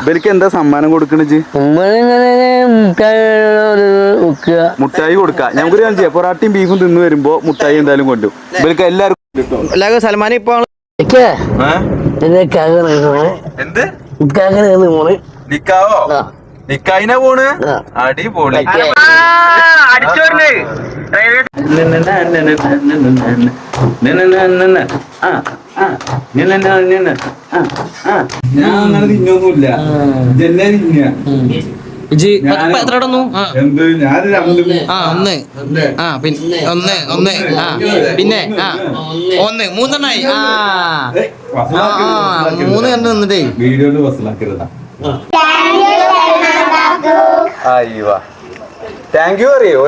ഇവർക്ക് എന്താ സമ്മാനം കൊടുക്കണ മുട്ടായി കൊടുക്ക ഞങ്ങൾക്കൊരു കാര്യം ചെയ്യാം. പൊറാട്ടയും ബീഫും തിന്നു വരുമ്പോ മുട്ടായി എന്തായാലും കൊണ്ടു ഇവർക്ക് എല്ലാവർക്കും. സൽമാൻ ഇപ്പൊ എന്ത് നിക്കാവോ? നിക്കായിനാ പോണ്? അടിപൊളി. ഞാൻ അങ്ങനെ തിന്നൊന്നുമില്ല. ഇതെല്ലാം തിന്ന എന്ത് ഞാൻ പിന്നെ മൂന്നെണ്ണായി. മൂന്ന് കണ്ടു നിന്നിട്ടേ വീഡിയോയില് വസലാക്കരുതാ. താങ്ക് യു അറിയോ?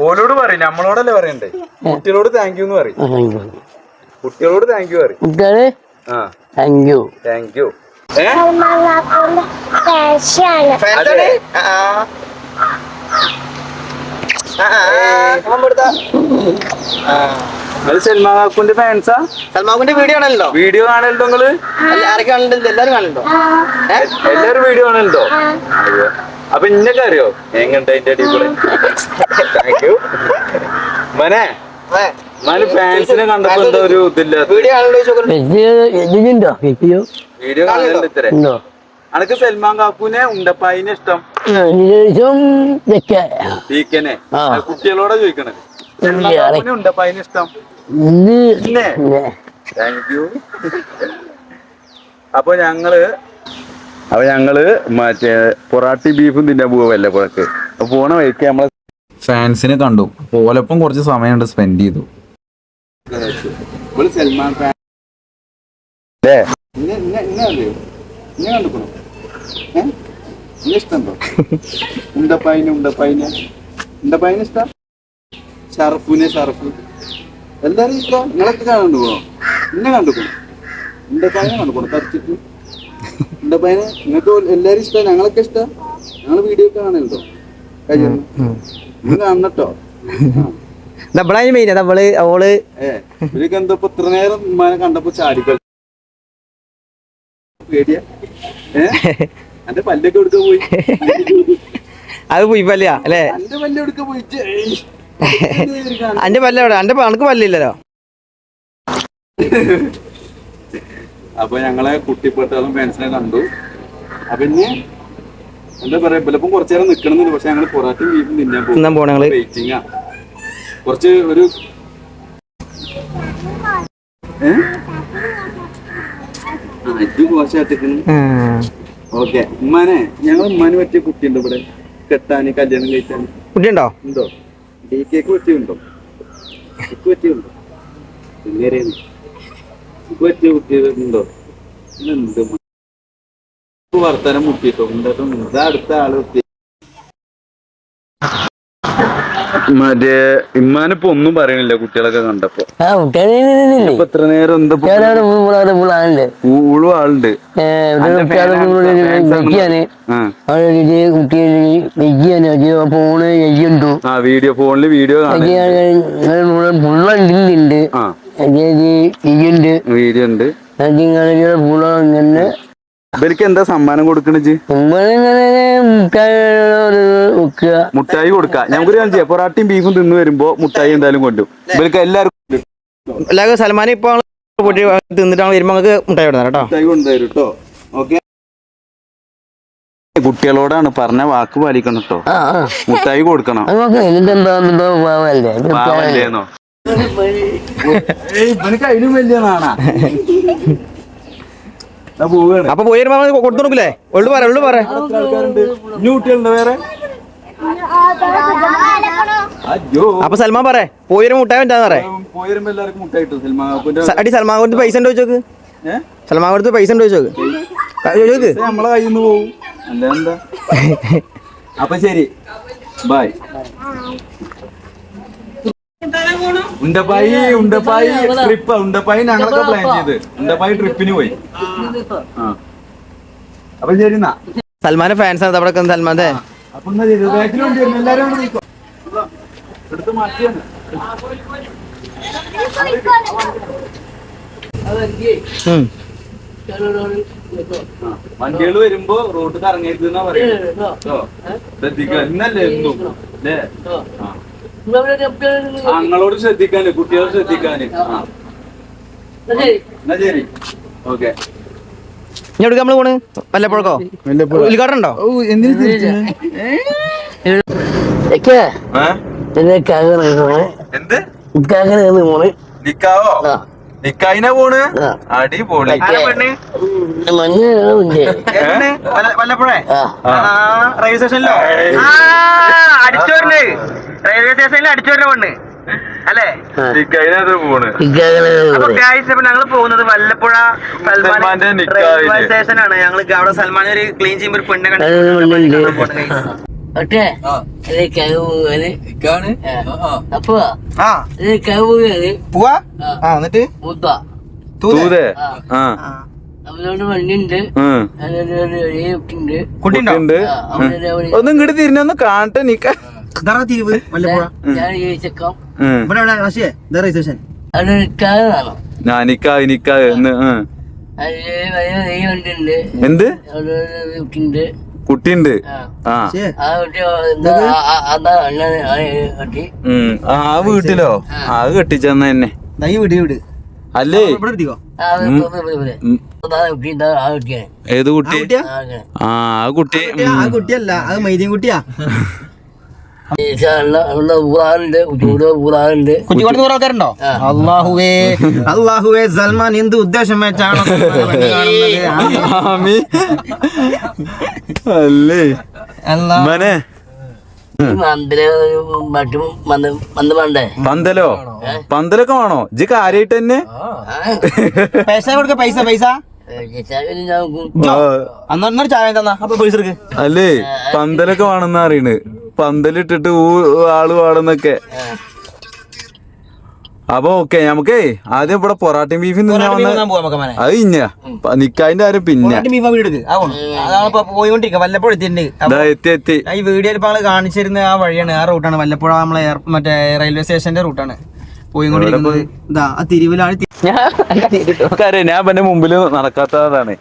ഓലോട് പറയും, നമ്മളോടല്ലേ പറയണ്ടേ? കുട്ടികളോട് താങ്ക് യു എന്ന് പറയും. കുട്ടികളോട് താങ്ക് യു പറയും. Thank you. സൽമാൻ കാക്കുന്റെ ഫാൻസാ? സൽമാന്റെ വീഡിയോ ആണല്ലോ. വീഡിയോ കാണലുണ്ടോ നിങ്ങള്? ആരൊക്കെ കാണലുണ്ട്? എല്ലാരും കാണലുണ്ടോ? എല്ലാരും വീഡിയോ കാണലുണ്ടോ? അപ്പൊ ഇന്നൊക്കെ അറിയോ എങ്ങണ്ട് അതിന്റെ അടിയിൽ കൂടെ? താങ്ക് യു മനെ. ഫാൻസിനെ കണ്ടപ്പോ എന്താ ഒരു ഇതില്ല? വീഡിയോ കാണലുണ്ട് ഇത്ര. അനക്ക് സൽമാൻ കാക്കുനെ ഉണ്ടപ്പായിനെ ഇഷ്ടം? ടീക്കനെ കുട്ടികളോടെ ചോദിക്കണേ. സൽമാൻ കാക്കുനെ ഉണ്ടപ്പായിനെ ഇഷ്ടം? Thank you. അപ്പൊ ഞങ്ങള് മറ്റേ പൊറാട്ടി ബീഫും തിന്നാൻ പോവല്ലേ പുറത്ത്. അപ്പൊ പോണ വഴിക്ക് നമ്മളെ ഫാൻസിനെ കണ്ടു. ഓലപ്പം കുറച്ച് സമയം കൊണ്ട് സ്പെൻഡ് ചെയ്തു. സൽമാൻ ഫാൻ ഇഷ്ടണ്ടോ? ഉണ്ടപ്പായിനെ ഇഷ്ടം? ഷറഫ് എല്ലാരും ഇഷ്ടം. നിങ്ങളൊക്കെ കണ്ടു പോണോ? എന്നെ കണ്ടുപോണോ? ഉണ്ടപ്പായിനെ കണ്ടുപോണോ? തറച്ചിട്ട് ഉണ്ടപ്പായിനെ നിങ്ങൾക്ക് എല്ലാരും ഇഷ്ടം. ഞങ്ങളൊക്കെ ഇഷ്ടം. ഞങ്ങള് വീഡിയോ ഒക്കെ കാണലുണ്ടോ? നിങ്ങൾ കാണട്ടോ. ഇവരൊക്കെ എന്തോ ഇത്ര നേരം ഉമ്മാനെ കണ്ടപ്പോ ചാടിക്കൾ പേടിയാ. എന്റെ പല്ലൊക്കെ എടുക്ക പോയി. അത് പോയി പല്ല അല്ലേ? എന്റെ പല്ല് എടുക്ക പോയിട്ട് അന്റെ പല്ല എവിടെ? അന്റെ അനക്ക് പല്ലില്ലല്ലോ. അപ്പൊ ഞങ്ങളെ കുട്ടിപ്പെട്ടാലും ഫാൻസിനെ കണ്ടു. അപ്പൊ ഇനി എന്താ പറയാ, ചിലപ്പം കുറച്ചേരം നിക്കണമെന്നുണ്ട്. പക്ഷെ ഞങ്ങള് പൊറാട്ടും ബീഫും തിന്നാൻ പോകും. വെയിറ്റിംഗാ കുറച്ച് ഒരു ഓക്കെ. ഉമ്മാനെ ഉമ്മാന് പറ്റിയ കുട്ടിയുണ്ടോ ഇവിടെ? കെട്ടാന് കല്യാണം കഴിച്ചാന് കുട്ടിയുണ്ടോ? ഉണ്ടോ? ഡി കേക്ക് പറ്റിയുണ്ടോ? പറ്റിയുണ്ടോ? പറ്റിയ കുട്ടികളുണ്ടോ? എന്ത് വർത്താനം മുട്ടിട്ടോ ഇതാ അടുത്ത ആള്. മറ്റേ ഇമ്മാനിപ്പോ ഒന്നും പറയണില്ല കുട്ടികളൊക്കെ കണ്ടപ്പോ. എത്ര നേരം എന്താ ഊളും ആളുണ്ട്. വീഡിയോ ഫോണില് വീഡിയോ വീഡിയോ ഉണ്ട്. ഇവർക്ക് എന്താ സമ്മാനം കൊടുക്കണ? മുട്ടായി കൊടുക്ക ഞങ്ങൾക്കൊരു കാര്യം ചെയ്യാം. പൊറാട്ടയും ബീഫും തിന്നു വരുമ്പോ മുട്ടായി എന്തായാലും കൊണ്ടു ഇവർക്ക് എല്ലാവർക്കും. സൽമാൻ ഇപ്പൊ തിന്നിട്ടാണ് വരുമ്പോ മുട്ടായി കേട്ടോ. മുട്ടായി കൊണ്ടുവരും കേട്ടോ. ഓക്കെ. കുട്ടികളോടാണ് പറഞ്ഞ വാക്ക് പാലിക്കണം കേട്ടോ. മുട്ടായി കൊടുക്കണം. പാവല്ലേന്നോ? ഇവനക്ക് അതിനും വലിയ നാണാ. അപ്പൊ പോയി വരുമ്പോ കൊടുത്തു നോക്കില്ലേ? ഉള്ളു പറ ഇനി കുട്ടികളുണ്ടോ വേറെ? അപ്പൊ സൽമാൻ പറ പോയി വരുമ്പോ മുട്ടായി പറ്റാന്ന് പറയാ. പോയി വരുമ്പോ എല്ലാവർക്കും മുട്ടായി കിട്ടും. സൽമാൻ കൊടുത്ത് പൈസ ഉണ്ടോ ചോക്ക്? സൽമാൻ കൊടുത്ത് പൈസ ഉണ്ടോ ചോക്ക്? നമ്മളെ കയ്യിൽ നിന്ന് പോവും. അല്ല എന്താ? അപ്പൊ ശരി, ബൈ. ഉണ്ടപ്പായി ട്രിപ്പ്. ഉണ്ടപ്പായി ഞങ്ങളൊക്കെ പ്ലാൻ ചെയ്ത് ഉണ്ടപ്പായി ട്രിപ്പിന് പോയി. അപ്പൊ ശരി എന്നാ. സൽമാന്റെ ഫാൻസ് ആണ് അവിടെ. സൽമാന്റെ അപ്പൊ എല്ലാരും എടുത്ത് മാറ്റിയാണ്. വണ്ടികൾ വരുമ്പോ റോഡ് കറങ്ങരുതെന്നാ പറയുന്നത്. ശ്രദ്ധിക്കുക ഇന്നല്ലേ എന്നും അല്ലേ? ഞങ്ങളോട് ശ്രദ്ധിക്കാന്, കുട്ടികളോട് ശ്രദ്ധിക്കാന്. എന്നാ ശരി, ഓക്കെ. ഇനി എവിടേക്ക് നമ്മള് പോണ്? വല്ലപ്പോഴക്കോ ഉദ്ഘാടനം ഉണ്ടോ? എന്ത് നിക്കാവോ? നിക്കായിനാ പോണ്? അടിപൊളി. വല്ലപ്പോഴേ റെയിൽവേ സ്റ്റേഷനിലോ അടിച്ചോറിന്, റെയിൽവേ സ്റ്റേഷനിൽ അടിച്ചോറിന് പോണ് അല്ലേ? നിക്കായിനത് പോണ്. ഞങ്ങള് പോകുന്നത് വല്ലപ്പുഴ സൽമാന്റെ റെയിൽവേ സ്റ്റേഷനാണ്. ഞങ്ങൾ അവിടെ സൽമാൻ ഒരു ക്ലീൻ ചെയ്യുമ്പോ ഒരു പെണ്ണെ കണ്ടു. ഒന്നും ഇങ്ങോട്ട് തിരിഞ്ഞൊന്ന് കാണട്ടെ. നിക്ക തിരിവ് വല്ലപ്പുഴ എന്ത് കുട്ടിയുണ്ട്? ആ വീട്ടിലോ? അത് കെട്ടിച്ചെന്ന തന്നെ അല്ലേ? ഏത് കുട്ടി? ആ കുട്ടി കുട്ടിയല്ല, അത് മൈദീൻ കുട്ടിയാ. ആൾക്കാരുണ്ടോ? അള്ളാഹുവേ സൽമാൻ എന്ത് ഉദ്ദേശം വെച്ചാണോ അല്ലേ? പന്തലോ? പന്തലൊക്കെ വേണോ? ഇജ്ജ് കാര്യായിട്ട് തന്നെ പൈസ കൊടുക്ക. പൈസ പൈസ ചായ തന്നാ അപ്പൊ പൈസ എടുക്ക്. അല്ലേ? പന്തലൊക്കെ വേണമെന്ന് അറിയണ്. പന്തലിട്ടിട്ട് ആള് പാടുന്നൊക്കെ. അപ്പൊ ഓക്കെ, നമുക്കേ ആദ്യം ഇവിടെ പൊറാട്ടയും ബീഫും തിന്നാൻ അത് ഇഞ്ഞ നിക്കാതിന്റെ ആരും പിന്നെ എത്തി ഈ വീഡിയോയിൽ ഇപ്പൊ കാണിച്ചിരുന്ന ആ വഴിയാണ്, ആ റൂട്ടാണ് വല്ലപ്പുഴ നമ്മളെ മറ്റേ റെയിൽവേ സ്റ്റേഷന്റെ റൂട്ടാണ് പോയിക്കൊണ്ടിരിക്കുന്നത്. ഇതാ ആ തിരുവിലാണ്. ഞാൻ പിന്നെ മുമ്പില് നടക്കാത്തതാണ്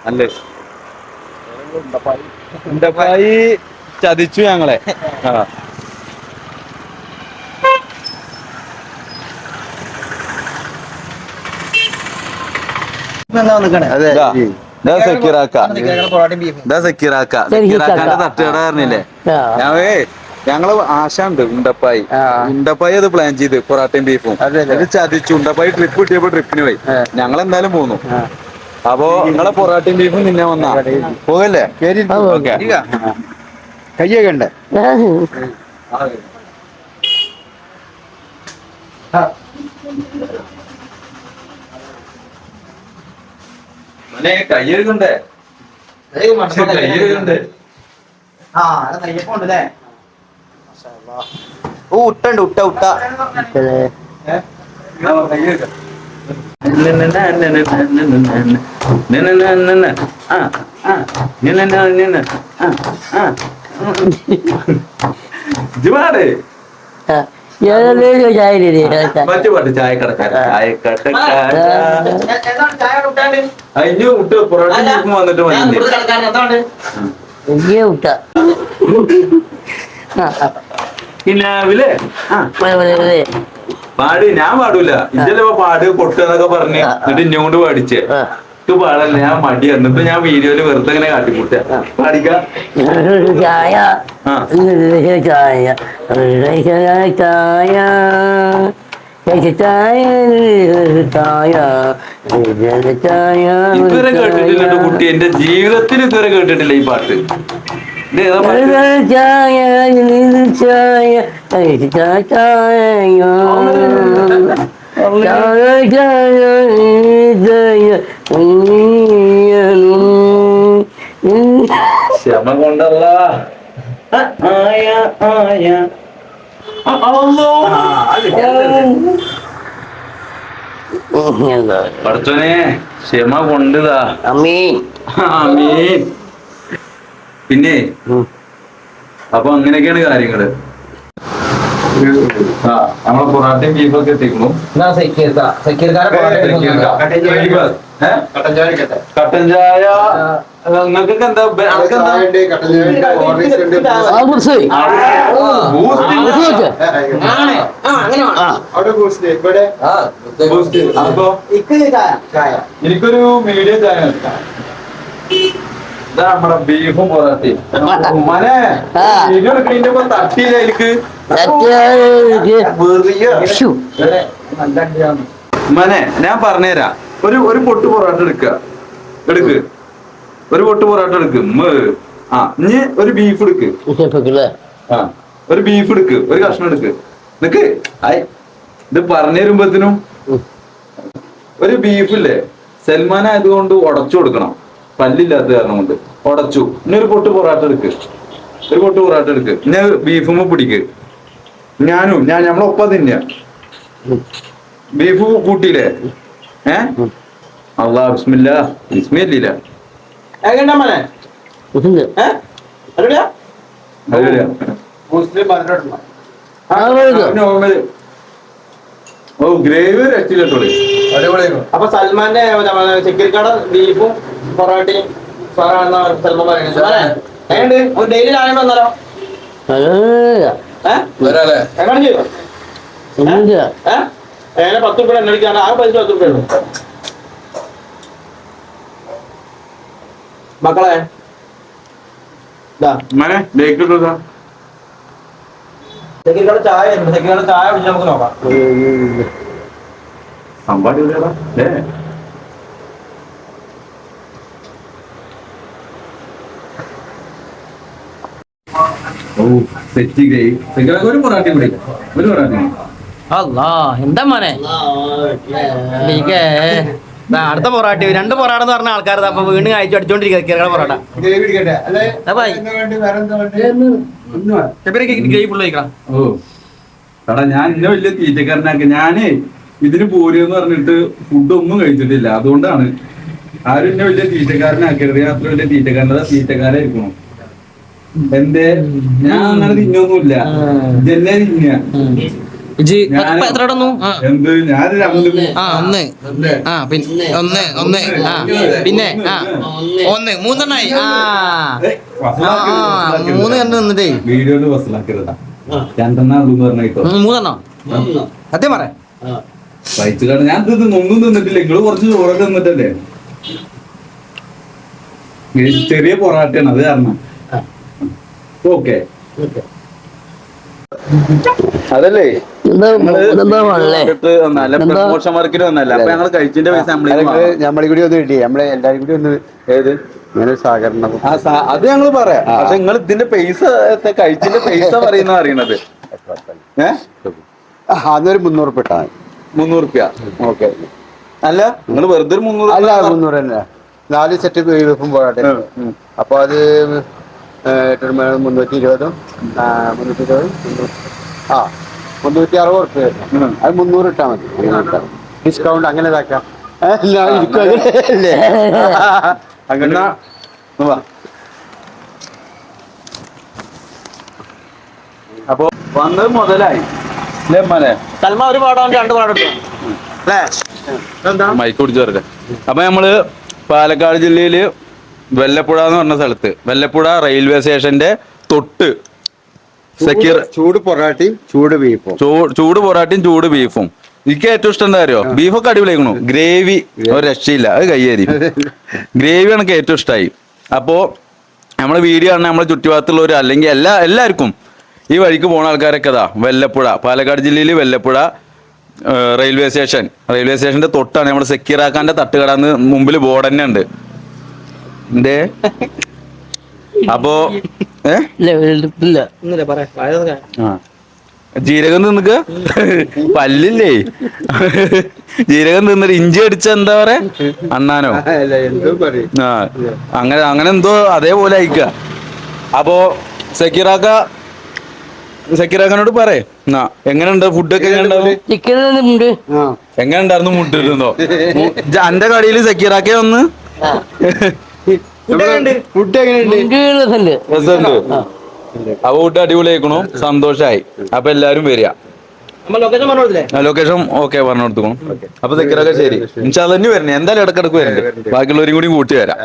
അല്ലേ? ഉണ്ടപ്പായി ചതിച്ചു ഞങ്ങളെ. സക്കീറാക്കാന്റെ തട്ടുകട പറഞ്ഞില്ലേ? ഞങ്ങള് ആശ ഉണ്ട് ഉണ്ടപ്പായി. ഉണ്ടപ്പായി അത് പ്ലാൻ ചെയ്ത് പൊറാട്ടയും ബീഫും ഇത് ചതിച്ചു. ഉണ്ടപ്പായി ട്രിപ്പ് കിട്ടിയപ്പോ ട്രിപ്പിന് പോയി. ഞങ്ങളെന്തായാലും പോന്നു. അപ്പൊ നിങ്ങളെ പൊറാട്ടയും ബീഫും നിന്നെ വന്നാ പോകല്ലേ? കയ്യൊക്കെ ഉണ്ട്. കയ്യൊക്കെ ഉട്ടുണ്ട് ഉട്ട ഉട്ട പാട്. ഞാൻ പാടൂല. ഇതല്ലേ പാട് പൊട്ടുന്നൊക്കെ പറഞ്ഞ് എന്നിട്ട് ഇഞ്ഞോണ്ട് പാടിച്ചേ. പാടല്ല, ഞാൻ മടിയാണ്. ഇപ്പൊ ഞാൻ വീഡിയോയില് വെറുതെ ഇങ്ങനെ കാട്ടിക്കൂട്ട പാടിക്ക. ഇതുവരെ കേട്ടിട്ടില്ല കുട്ടി, എന്റെ ജീവിതത്തിൽ ഇതുവരെ കേട്ടിട്ടില്ല ഈ പാട്ട്. ക്ഷമ കൊണ്ടല്ല പഠിച്ചോനെ, ക്ഷമ കൊണ്ടതാ. ആമീൻ. പിന്നെ അപ്പൊ അങ്ങനെയൊക്കെയാണ് കാര്യങ്ങള്. നമ്മളെ പൊറാട്ടയും ബീഫൊക്കെ എത്തിക്കണം. കട്ടൻ ചായ നിങ്ങൾക്ക് എന്താ എനിക്കൊരു മീഡിയം ചായ. ഇതാ നമ്മുടെ ബീഫും പൊറാട്ടയും. മനെ ഇതിന്റെ തട്ടിയില്ല എനിക്ക്. മനെ ഞാൻ പറഞ്ഞുതരാം. ഒരു പൊട്ട് പൊറാട്ട എടുക്ക്. ഒരു പൊട്ട് പൊറാട്ട എടുക്ക്. ഇനി ഒരു ബീഫ് എടുക്ക്. ഒരു ബീഫ് എടുക്ക്. ഒരു കഷ്ണം എടുക്ക്. നിക്ക് ഇത് പറഞ്ഞു തരുമ്പത്തിനും ഒരു ബീഫില്ലേ സൽമാൻ ആയതുകൊണ്ട് ഉടച്ചു കൊടുക്കണം. പല്ലില്ലാത്ത കാരണം കൊണ്ട് ഉടച്ചു. ഇനി ഒരു പൊട്ട് പൊറാട്ട എടുക്ക്. ഇനി ബീഫുമ്പോ പിടിക്ക്. നമ്മളൊപ്പം തിന്നാ. ബീഫ് കൂട്ടിയില്ലേ? അള്ളാ ബിസ്മില്ലാ ബിസ്മില്ല. ഗ്രേവി രക്ഷയില്ലത്തോളി. അപ്പൊ സൽമാന്റെ ചിക്കൻ ബീഫും പൊറോട്ടയും സൽമാൻ പറയുന്നത് ഡെയിലി രാവിലെ വന്നാലോ? എങ്ങനെ ചെയ്തോ? 10 രൂപ എണ്ണടിക്കാണ്. ആ പൈസ 10 രൂപയുള്ളൂ. മക്കളെ ചായ കുടിച്ച് നമുക്ക് നോക്കാം. ഒരു പൊറാട്ടി കൂടി. എന്താ മോനെ അടുത്ത പൊറാട്ടി 2 പൊറാട്ട എന്ന് പറഞ്ഞ ആൾക്കാർ അപ്പൊ വീണ്ടും അയച്ചു അടിച്ചോണ്ടിരിക്കുക പൊറാട്ട. ഞാൻ ഇന്ന വലിയ തീറ്റക്കാരനാക്കി. ഞാനേ ഇതിന് പോരെന്ന് പറഞ്ഞിട്ട് ഫുഡൊന്നും കഴിച്ചിട്ടില്ല. അതുകൊണ്ടാണ് ആരും എന്നെ വലിയ തീറ്റക്കാരനാക്കരുത്. അത്ര വലിയ തീറ്റക്കാരായിരിക്കണം. എന്റെ ഞാൻ അങ്ങനെ തിന്നൊന്നുമില്ല. ഇതെന്നെ തിന്ന. എന്ത് ഞാൻ 2 പിന്നെ 3 നിന്നിട്ടേ വീഡിയോയില് വസലാക്കരുതാ. 2 ഉള്ളൂന്ന് പറഞ്ഞോ. 3 സത്യം പറ കഴിച്ചു കാരണം ഞാൻ ഒന്നും തിന്നിട്ടില്ല. നിങ്ങള് കുറച്ച് ചോറൊക്കെ തിന്നിട്ടല്ലേ. ചെറിയ പൊറാട്ടയാണ് അത് കാരണം. ഓക്കെ അതല്ലേ പ്രമോഷൻ വർക്കിന് വന്നല്ല. അപ്പൊ ഞങ്ങള് കഴിച്ചിന്റെ പൈസ നമ്മളെ കൂടി ഒന്ന് കിട്ടി. നമ്മളെ എല്ലാരും കൂടി ഒന്ന് ഏത് ഇങ്ങനെ സഹകരണം അത് ഞങ്ങള് പറയാം. പക്ഷെ നിങ്ങൾ ഇതിന്റെ പൈസ കഴിച്ചിന്റെ പൈസ പറയുന്ന അറിയണത്. അതൊരു 300 ഉറുപ്പിക ഇട്ടാ 300 ഉറുപ്പിക. ഓക്കെ അല്ല നിങ്ങൾ വെറുതെ 300 അല്ല 300 തന്നെ 4 സെറ്റ് ബീഫും പൊറാട്ട. അപ്പൊ അത് 320 360 ഉറുപ്പിക. അത് 300 ഇട്ടാ മതി. ഡിസ്കൗണ്ട് അങ്ങനെ ഇതാക്കാം. അങ്ങനെ അപ്പൊ വന്നത് മുതലായി. സൽമാൻ ഒരു പാടാൻ 2 പാടം മൈക്ക് കുടിച്ചു വരട്ടെ. അപ്പൊ നമ്മള് പാലക്കാട് ജില്ലയില് വെല്ലപ്പുഴ എന്ന് പറഞ്ഞ സ്ഥലത്ത്, വെല്ലപ്പുഴ റെയിൽവേ സ്റ്റേഷന്റെ തൊട്ട് ചൂട് പൊറാട്ടയും ചൂട് ബീഫും. എനിക്ക് ഏറ്റവും ഇഷ്ടം എന്താ അറിയോ? ബീഫൊക്കെ അടിപൊളിയാക്കണു. ഗ്രേവി ഒരു രക്ഷയില്ല. അത് കയ്യേരി ഗ്രേവി എനിക്ക് ഏറ്റവും ഇഷ്ടമായി. അപ്പോ നമ്മളെ വീഡിയോ ആണ് നമ്മളെ ചുറ്റുഭാഗത്തുള്ളവർ അല്ലെങ്കിൽ എല്ലാവർക്കും ഈ വഴിക്ക് പോണ ആൾക്കാരൊക്കെ വെല്ലപ്പുഴ, പാലക്കാട് ജില്ലയിൽ വെല്ലപ്പുഴ റെയിൽവേ സ്റ്റേഷന്റെ തൊട്ടാണ്. നമ്മുടെ സെക്കീറാക്കാന്റെ തട്ടുകടന്ന് മുമ്പിൽ ബോർഡ് തന്നെ ഉണ്ട്. എന്തേ അപ്പോ ജീരകം തിന്നിക്ക പല്ലില്ലേ? ജീരകം തിന്നിട്ട് ഇഞ്ചി അടിച്ച എന്താ പറയാ അണ്ണാനോ അങ്ങനെ എന്തോ അതേപോലെ അയക്ക. അപ്പോ സക്കീറാക്കാനോട് പറയേ എങ്ങനെയുണ്ട് ഫുഡൊക്കെ? എങ്ങനെ ഉണ്ടായിരുന്നു? മുട്ടിരുന്നോ? എന്റെ കടയിൽ സക്കീറാക്ക ഒന്ന് ഫുഡ് എങ്ങനെയുണ്ട്? അപ്പൊ ഊട്ടി അടിപൊളിയായിക്കണു, സന്തോഷായി. അപ്പൊ എല്ലാരും വരിക. ലൊക്കേഷൻ ഓക്കെ പറഞ്ഞു കൊടുത്തുക്കണു. അപ്പൊ തെക്കരൊക്കെ ശരി. ഇൻഷാല്ലി വരണേ, എന്തായാലും ഇടക്കിടക്ക് വരണ്ടേ, ബാക്കിയുള്ളവരും കൂടി കൂട്ടി വരാം.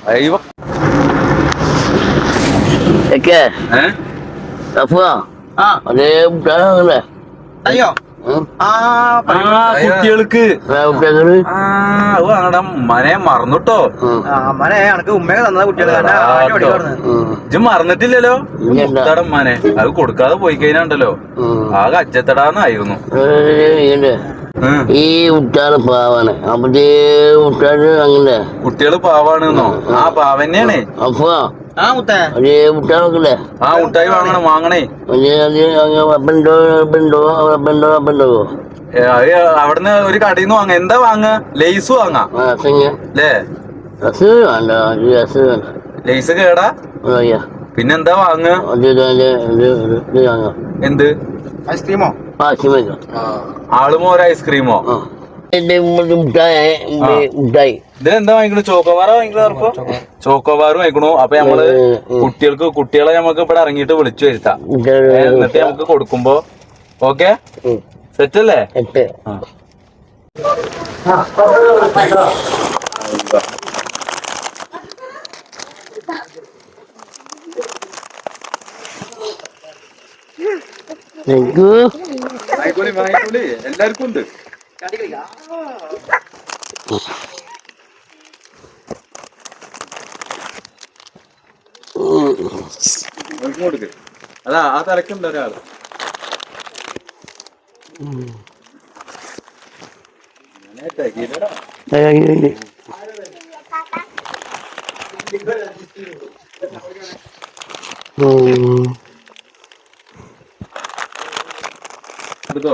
അയ്യോ അയ്യോ കുട്ടികൾക്ക് മനെ മറന്നുട്ടോ. അമ്മനെ എനക്ക് ഉമ്മയൊക്കെ തന്ന കുട്ടികൾ ഇജ്ജ് മറന്നിട്ടില്ലല്ലോ മനെ, അത് കൊടുക്കാതെ പോയി കഴിഞ്ഞാണ്ടല്ലോ ആകെ അജ്ജത്തടാന്നായിരുന്നു. ഈ കുട്ടികള് പാവാണ്. അപ്പൊ കുട്ടികള് അങ്ങനെ കുട്ടികള് പാവാണെന്നോ? ആ പാവന്നെയാണേ. അപ്പൊ കുട്ടികളൊക്കെ ആ മുട്ടായി വാങ്ങണം, വാങ്ങണേ. അവിടുന്ന് ഒരു കടയിൽ നിന്ന് വാങ്ങാം. എന്താ വാങ്ങ? ലേസ് വാങ്ങാം അല്ലേ? ലേസ് കേടാ? പിന്നെന്താ വാങ്ങ? എന്ത് ഐസ്ക്രീമോ? ആളുമോ ഒരു ഐസ്ക്രീമോ? മുട്ടായി ഇതിനെന്താ വാങ്ങിക്കണു? ചോക്കോബാറ വാങ്ങിക്കണോ? ചോക്കോബാറ് വാങ്ങിക്കണു. അപ്പൊ നമ്മള് കുട്ടികളെ നമുക്ക് ഇവിടെ ഇറങ്ങിയിട്ട് വിളിച്ചു വരുത്താം. എന്നിട്ട് നമുക്ക് കൊടുക്കുമ്പോ ഓക്കെ സെറ്റ് അല്ലേ? എല്ലാവർക്കും ഉണ്ട്. കൊടുക്ക്. അതാ ആ തലക്കുണ്ട് ഒരാള്. എടുത്തോ.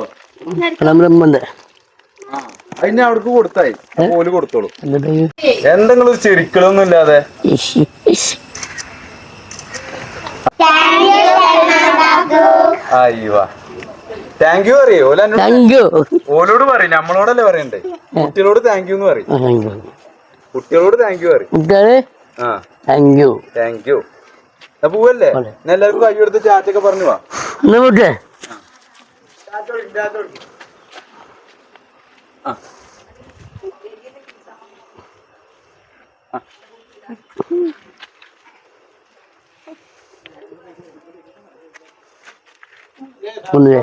അതിന് അവിടേക്ക് കൊടുത്തായി ഓല് കൊടുത്തോളൂ. എന്തെങ്കിലും ചെരുക്കളൊന്നും ഇല്ലാതെ. അയ്യോ താങ്ക് യു പറയൂ. ഓലോട് പറയും, നമ്മളോടല്ലേ പറയണ്ടേ. കുട്ടികളോട് താങ്ക് യു എന്ന് പറയും. കുട്ടികളോട് താങ്ക് യു പറയും. Thank U. പോവല്ലേ? എല്ലാവർക്കും കൈ എടുത്ത് ചാറ്റൊക്കെ പറഞ്ഞു വാ. ഒന്ന്